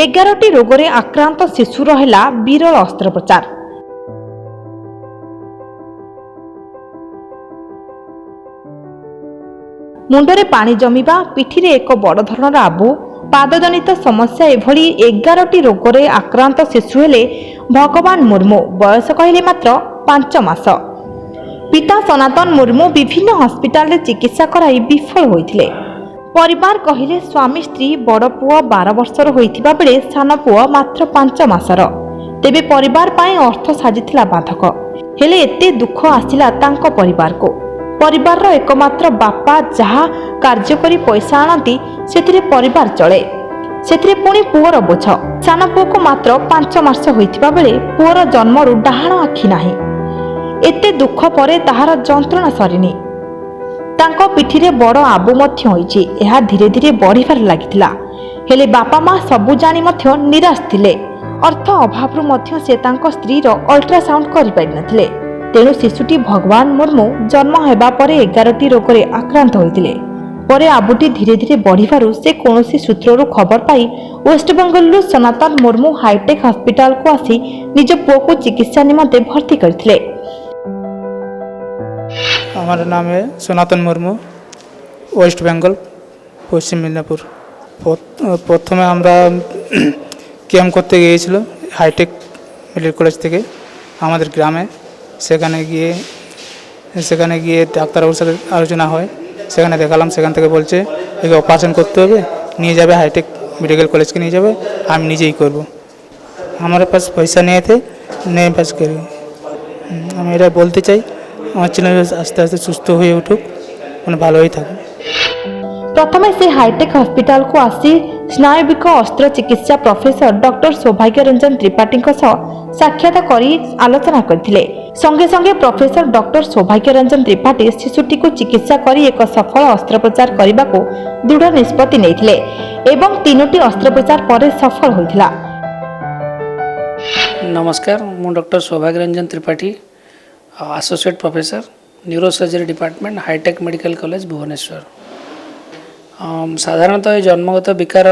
11ଟି ରୋଗରେ ଆକ୍ରାନ୍ତ ଶିଶୁର ହେଲା ବିରଳ ଅସ୍ତ୍ରୋପଚାର। ମୁଣ୍ଡରେ ପାଣି ଜମିବା, ପିଠିରେ ଏକ ବଡ଼ ଧରଣର ଆବୁ, ପାଦଜନିତ ସମସ୍ୟା ଏଭଳି 11ଟି ରୋଗରେ ଆକ୍ରାନ୍ତ ଶିଶୁ ହେଲେ ଭଗବାନ ମୁର୍ମୁ। ବୟସ କହିଲେ ମାତ୍ର 5 ମାସ। ପିତା ସନାତନ ମୁର୍ମୁ ବିଭିନ୍ନ ହସ୍ପିଟାଲରେ ଚିକିତ୍ସା କରାଇ ବିଫଳ ହୋଇଥିଲେ। ପରିବାର କହିଲେ ସ୍ୱାମୀ ସ୍ତ୍ରୀ, ବଡ଼ ପୁଅ 12 ବର୍ଷର ହୋଇଥିବା ବେଳେ ସାନ ପୁଅ ମାତ୍ର 5 ମାସର। ତେବେ ପରିବାର ପାଇଁ ଅର୍ଥ ସାଜିଥିଲା ବାଧକ। ହେଲେ ଏତେ ଦୁଃଖ ଆସିଲା ତାଙ୍କ ପରିବାରକୁ। ପରିବାରର ଏକମାତ୍ର ବାପା ଯାହା କାର୍ଯ୍ୟ କରି ପଇସା ଆଣନ୍ତି ସେଥିରେ ପରିବାର ଚଳେ। ସେଥିରେ ପୁଣି ପୁଅର ବୋଝ। ସାନ ପୁଅକୁ ମାତ୍ର 5 ମାସ ହୋଇଥିବା ବେଳେ ପୁଅର ଜନ୍ମରୁ ଡାହାଣ ଆଖି ନାହିଁ। ଏତେ ଦୁଃଖ ପରେ ତାହାର ଯନ୍ତ୍ରଣା ସରିନି। ତାଙ୍କ ପିଠିରେ ବଡ଼ ଆବୁ ମଧ୍ୟ ହୋଇଛି। ଏହା ଧୀରେ ଧୀରେ ବଢ଼ିବାରେ ଲାଗିଥିଲା। ହେଲେ ବାପା ମା ସବୁ ଜାଣି ମଧ୍ୟ ନିରାଶ ଥିଲେ। ଅର୍ଥ ଅଭାବରୁ ମଧ୍ୟ ସେ ତାଙ୍କ ସ୍ତ୍ରୀର ଅଲ୍ଟ୍ରାସାଉଣ୍ଡ କରିପାରିନଥିଲେ। ତେଣୁ ଶିଶୁଟି ଭଗବାନ ମୁର୍ମୁ ଜନ୍ମ ହେବା ପରେ 11ଟି ରୋଗରେ ଆକ୍ରାନ୍ତ ହୋଇଥିଲେ। ପରେ ଆବୁଟି ଧୀରେ ଧୀରେ ବଢ଼ିବାରୁ ସେ କୌଣସି ସୂତ୍ରରୁ ଖବର ପାଇ ୱେଷ୍ଟବେଙ୍ଗଲରୁ ସନାତନ ମୁର୍ମୁ ହାଇଟେକ୍ ହସ୍ପିଟାଲକୁ ଆସି ନିଜ ପୁଅକୁ ଚିକିତ୍ସା ନିମନ୍ତେ ଭର୍ତ୍ତି କରିଥିଲେ। हमारा नाम है सनातन मुर्मू, वेस्ट बेंगल, पश्चिम मिदनापुर। प्रथमे আমরা ক্যাম্প করতে গিয়েছিল হাইটেক মেডিকেল কলেজ থেকে আমাদের গ্রামে। সেখানে গিয়ে ডাক্তারবাবুর সাথে আলোচনা হয়। সেখানে দেখালাম, সেখান থেকে বলছে একে অপারেশন করতে হবে, নিয়ে যাবে হাইটেক মেডিকেল কলেজকে নিয়ে যাবে, আমি নিজেই করব। আমার পাশ পয়সা নেই পাস করি। আমি এটা বলতে চাই আমার ছেলে আস্তে আস্তে সুস্থ হয়ে উঠুক, মানে ভালোই থাকুক। प्रथमे से हाईटेक हॉस्पिटल को आसी स्नायुविक अस्त्र चिकित्सा प्रोफेसर डॉक्टर सौभाग्य रंजन त्रिपाठी साक्षात करी आलोचना करथिले। संगे संगे प्रोफेसर डॉक्टर सौभाग्य रंजन त्रिपाठी शिशुटी को चिकित्सा करी एक सफल अस्त्रोपचार करने को दृढ़ निष्पत्ति नेइथिले एवं 3टी अस्त्रोपचार पर सफल होइथिला। नमस्कार, मु doctor Saubhagya Ranjan Tripathi, associate professor neurosurgery department hitech medical college Bhubaneswar. साधारणतः ये जन्मगत विकार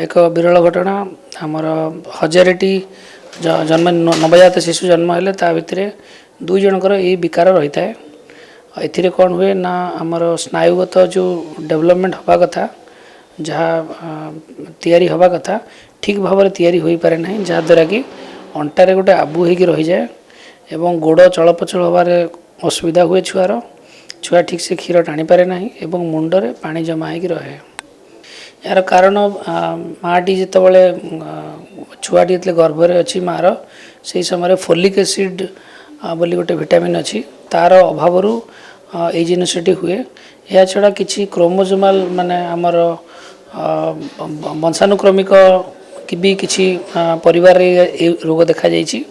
एक विरल घटना। आमर 1000टी जन्म नवजात शिशु जन्म हेले ता भितर 2 जनकर ये विकार रही है। एथिरे कौन हुए ना आमर स्नायुगत जो डेवलपमेंट हवा कथा, जहाँ तैयारी हवा कथा ठीक भाव में तैयारी हो पारे ना, जहाँद्वारा कि अंटारे गोटे आबू होगी रही जाए एवं गोड़ चलप्रचल हबार असुविधा हुए छुआर। छुआ ठीक से क्षीर टाणी पारे ना एवं मुंडरे पानी जमा हो रहे। यार कारण माटी जितेबाला छुआटी जो गर्भरे अच्छी मार से समय फोलिक एसिड बोली गोटे विटामिन अच्छी, तार अभाव ये जिनसटी हुए। या छड़ा किसी क्रोमोजोमाल माने आमर वंशानुक्रमिक कि भी किसी परिवार रोग देखा जाइछि।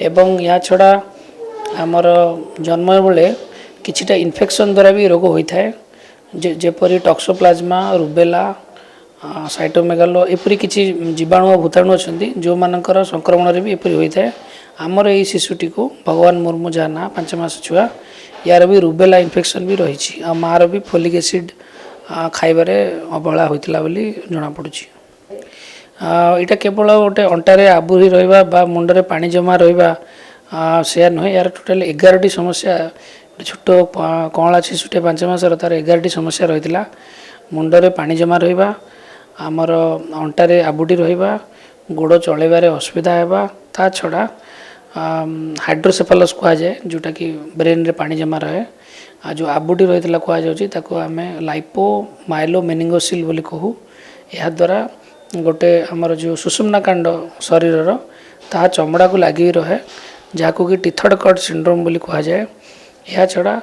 एवं या छड़ा आमर जन्म बेले किछिटा इन्फेक्शन द्वारा भी रोग होता है, जेपरी टॉक्सोप्लाज्मा, रुबेला, साइटोमेगालो एपरी किसी जीवाणु भूताणु अच्छा जो मानकर संक्रमण भी एपरी होता है। आमर ये शिशुटी को भगवान मुर्मू जहाँ ना 5 मास छुआ, यार भी रुबेला इन्फेक्शन भी रही मार भी फोलिक एसिड खाइबारे अवहेला होता बोली जना पड़ुछि। यहाँ केवल गोटे अंटारे आबुरी रहा बा मुंडरे पानी जमा रहा से नुहे, यार टोटाल 11टी समस्या। छोट कँला शिशुटे 5 मासर तार 11टी समस्या रही है। मुंडरे पानी जमा रहा, आमर अंटारे आबुटी रहा, गोड़ चलैबारे असुविधा हेबा, ता छड़ा हाइड्रोसेफालस कहुए जोटा कि ब्रेन रे पानी जमा रहे। जो आबुटी रही कहु आम लाइपो माइलो मेनिंगोसिल बोली कहू। या द्वारा गोटे आमर जो सुषुम्ना कांड शरीर ता चमड़ा को लगी रहे, जहाँ कि टिथड कट सिंड्रोम बोली कहुए। या छड़ा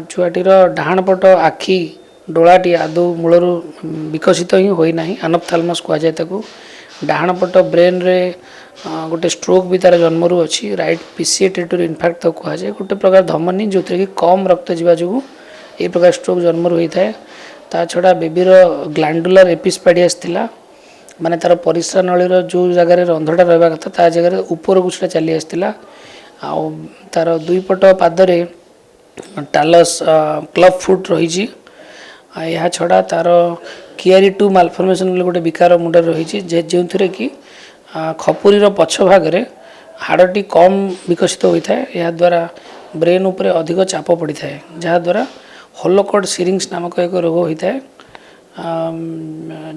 छुआटीर डाहाण पट आखि डोलाटी आदौ मूलर विकसित ही होना, एनोप्थाल्मस कहुए। डाहाण पट ब्रेन रे गोटे स्ट्रोक भी तार जन्मरू अच्छी, राइट पीसीए टेरिटोरी इनफैक्ट तो कहुए। गोटे प्रकार धमनी जो कि कम रक्त जावा जो ये प्रकार स्ट्रोक जन्मरू होता है। ता छड़ा बेबीर ग्लैंडुलर एपिस्पाडियास थिला, माने तार परिस्रा नलीर जो जगार रंध्रटा रहा कथा ता जगह ऊपर को सेटा चली आसला। तार 2 पट पादरे टालस क्लब फुट रही। यह छड़ा तार किआरी 2 मालफर्मेशन बोले गोटे विकार मुंडे रही जो कि खपुरीर पछ भागे हाड़टी कम विकसित होता है। यह द्वारा ब्रेन उपरे अधिक चाप पड़ी थाए जहाद्वारा हॉलोकॉड सिरिंग्स नामक एक रोग होता है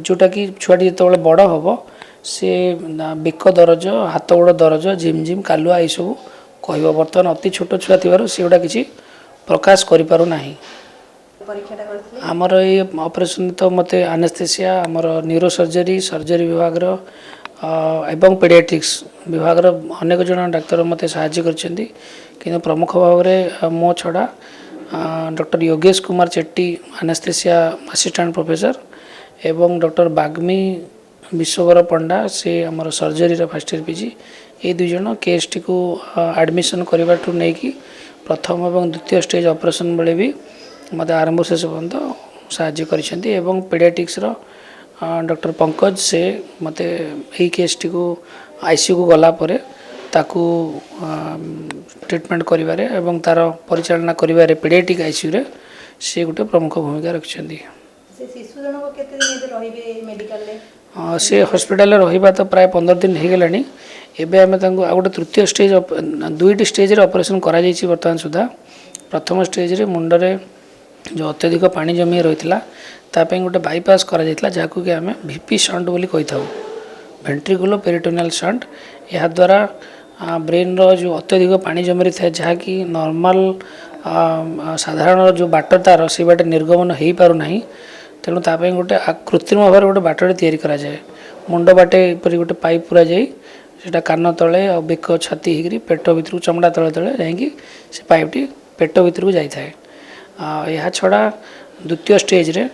जोटा कि छुआटी जो बड़ हम सी बेक दरज हाथ गोड़ दरज झिम झिम कालुआ ये सब कह बर्तमान अति छोट छुआ थी सेगुड़ा किसी प्रकाश करें आमर ये ऑपरेशन तो मत एनेस्थेसिया आमर न्यूरो सर्जरी विभाग एवं पेडियाट्रिक्स विभाग अनेक जन डाक्तर मत साहाय्य कर प्रमुख भाव में मो छड़ा doctor Yogesh Kumar Chetty anaesthesia assistant professor एवं डॉक्टर बाग्मी विश्ववर पंडा से आमर सर्जरी फर्स्ट ईयर पीजी ये दुई जन केस टी को एडमिशन करने नहीं कि प्रथम और द्वितीय स्टेज ऑपरेशन बेले भी मत आरंभ शेष पर्यंत साहाय्य कर पेडियाट्रिक्स डॉक्टर पंकज से मत यही केस टी को आईसीयू को गला परे ताकू ट्रीटमेंट करिबारे एवं तार परिचालना करिबारे पेडियाट्रिक आईसीयू रे से गोटे प्रमुख भूमिका रखिछन्ती। से शिशु जनक केते दिन रहिबे मेडिकल रे से हॉस्पिटल रहिबा तो प्राय 15 दिन हो गलानी। एबे आमे तांको आ गोटे तृतीय स्टेज दुईटी स्टेज रे ऑपरेशन करा जायछि वर्तमान सुधा। प्रथम स्टेज रे मुंडरे जो अत्यधिक पानी जमी रही ताप गोटे बाईपास करा जहाँ कि आम वीपी शंट बोली कही था वेंट्रिकुलर पेरिटोनियल शंट। यह द्वारा ब्रेन रो जो अत्यधिक पानी जमी रही है जहाँकि नॉर्मल साधारण जो बाट तार से बाट निर्गमन हो पारना तेणु ताप गोटे कृत्रिम भाव गोटे बाटे तैयारी कराए मुंड बाटे पर गोटे पाइप पूरा जाटा कान तले और बेक छाती होकर पेट भर चमड़ा तले तले जाकि से पाइपटी पेट भर को जाए। यह छड़ा द्वितीय स्टेज रे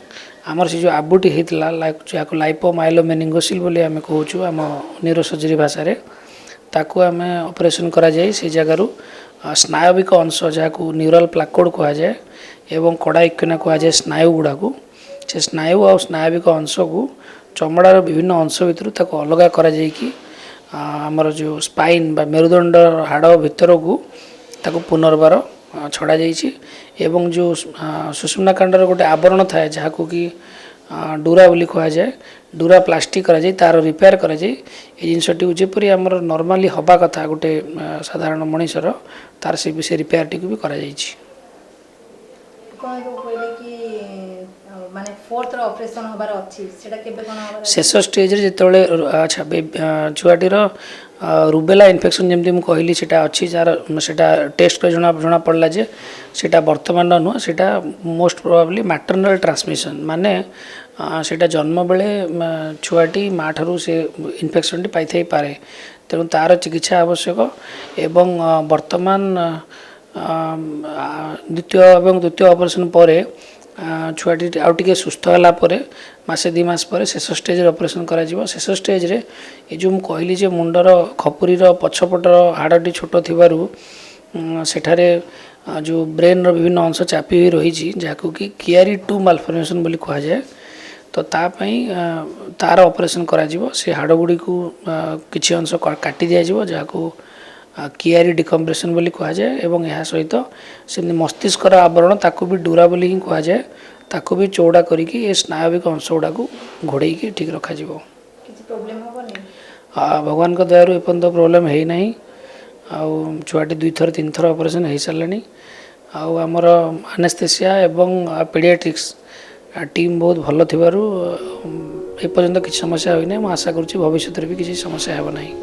आमर से जो आबुटी होता जहाँ लाइपो माइलो मेनिंगोसिल बोली आम कहूँ आम न्यूरो सर्जरी भाषा ताकू आम ऑपरेशन करा जाए से जगार स्नायविक अंश जहाँ को न्यूरल प्लाकोड कह जाए एवं कड़ा इक्वेना कह जाए स्नायु गुड़ा को से स्नायु और स्नायविक अंश को चमड़ार विभिन्न अंश भितर अलग करा कि आमर जो स्पाइन बा मेरुदंड हाड़ भितर को ताकू पुनर्बार छड़ा जाइए एवं जो सुषुम्ना कांडर गोटे आवरण थाए जहाँ को कि डूरा बोली कह जाए डूरा प्लास्टिक करा जाए तार रिपेयर करा जाए ये जिनटी जेपरी आमर नॉर्मली हवा कथा गोटे साधारण मनीषर तार से रिपेयर टी भी करा जाइए। शेष स्टेज जो अच्छा छुआटीर रुबेला इन्फेक्शन जमी मुझे कहली से अच्छी जार से टेस्ट कर जना पड़ा जे सेटा वर्तमान नुह से मोस्ट प्रोबेबली मैटरनल ट्रांसमिशन माने सेटा जन्म बेले छुआटी माँ ठारू से इन्फेक्शन टी पाई पारे तेणु तार चिकित्सा आवश्यक एवं वर्तमान द्वितीय ऑपरेशन पर छुआटी आउ टे सुस्थ है मसे 2 मास पर शेष स्टेज ऑपरेशन करा शेष स्टेज रे ये जो कहली जे मुंडर खपुरीर पछपटर हाड़टी छोट थिबारु सेठारे जो ब्रेन रो विभिन्न अंश चापी हुई रही जहाँ कि किआरी 2 मालफर्मेशन बोली कह जाए तो तापाई तार ऑपरेशन करा से हाड़ गुड़ी को किसी अंश काटी दिया जहाँ को किआरी डिकम्प्रेशन बोली कह जाए एवं यह सहित से मस्तिष्कर आवरण ताकू भी डूरा बोली ही कह जाए ताकू भी चौड़ा करके ये स्नायविक अंश गुड़ा को घोड़े ठीक रखा भगवान का दयारू एपर्यंत प्रोब्लेम है ना छुआटी 2 थर 3 थर ऑपरेशन हो सारे आमर एनेस्थेसिया एवं पेडियाट्रिक्स टीम बहुत भल थिबारु एपर्यंत किसी समस्या होई नै। आशा करुच्ची भविष्य भी किसी समस्या हेब नहीं।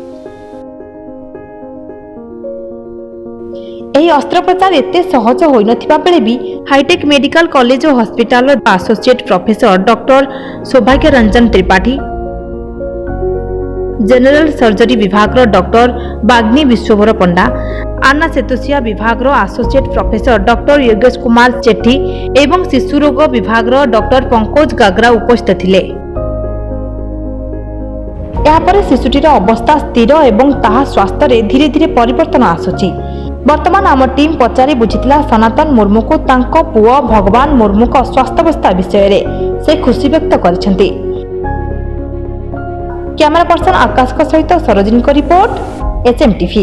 ଏହି ଅସ୍ତ୍ରୋପଚାର ଏତେ ସହଜ ହୋଇନଥିବା ବେଳେ ବି ହାଇଟେକ୍ ମେଡିକାଲ କଲେଜ ଓ ହସ୍ପିଟାଲର ଆସୋସିଏଟ୍ ପ୍ରଫେସର ଡକ୍ଟର ସୌଭାଗ୍ୟ ରଞ୍ଜନ ତ୍ରିପାଠୀ ଜେନେରାଲ ସର୍ଜରୀ ବିଭାଗର ଡକ୍ଟର ବାଗ୍ନି ବିଶ୍ୱଭର ପଣ୍ଡା ଆନାସ୍ଥେସିଆ ବିଭାଗର associate professor doctor Yogesh Kumar Chetty ଏବଂ ଶିଶୁ ରୋଗ ବିଭାଗର ଡକ୍ଟର ପଙ୍କଜ ଗାଗ୍ରା ଉପସ୍ଥିତ ଥିଲେ। ଏହାପରେ ଶିଶୁଟିର ଅବସ୍ଥା ସ୍ଥିର ଏବଂ ତାହା ସ୍ୱାସ୍ଥ୍ୟରେ ଧୀରେ ଧୀରେ ପରିବର୍ତ୍ତନ ଆସୁଛି। ବର୍ତ୍ତମାନ ଆମ ଟିମ୍ ପଚାରି ବୁଝିଥିଲା ସନାତନ ମୁର୍ମୁଙ୍କୁ ତାଙ୍କ ପୁଅ ଭଗବାନ ମୁର୍ମୁଙ୍କ ସ୍ୱାସ୍ଥ୍ୟାବସ୍ଥା ବିଷୟରେ ସେ ଖୁସି ବ୍ୟକ୍ତ କରିଛନ୍ତି। କ୍ୟାମେରା ପର୍ସନ ଆକାଶଙ୍କ ସହିତ ସରୋଜିନୀଙ୍କ ରିପୋର୍ଟ SMTV।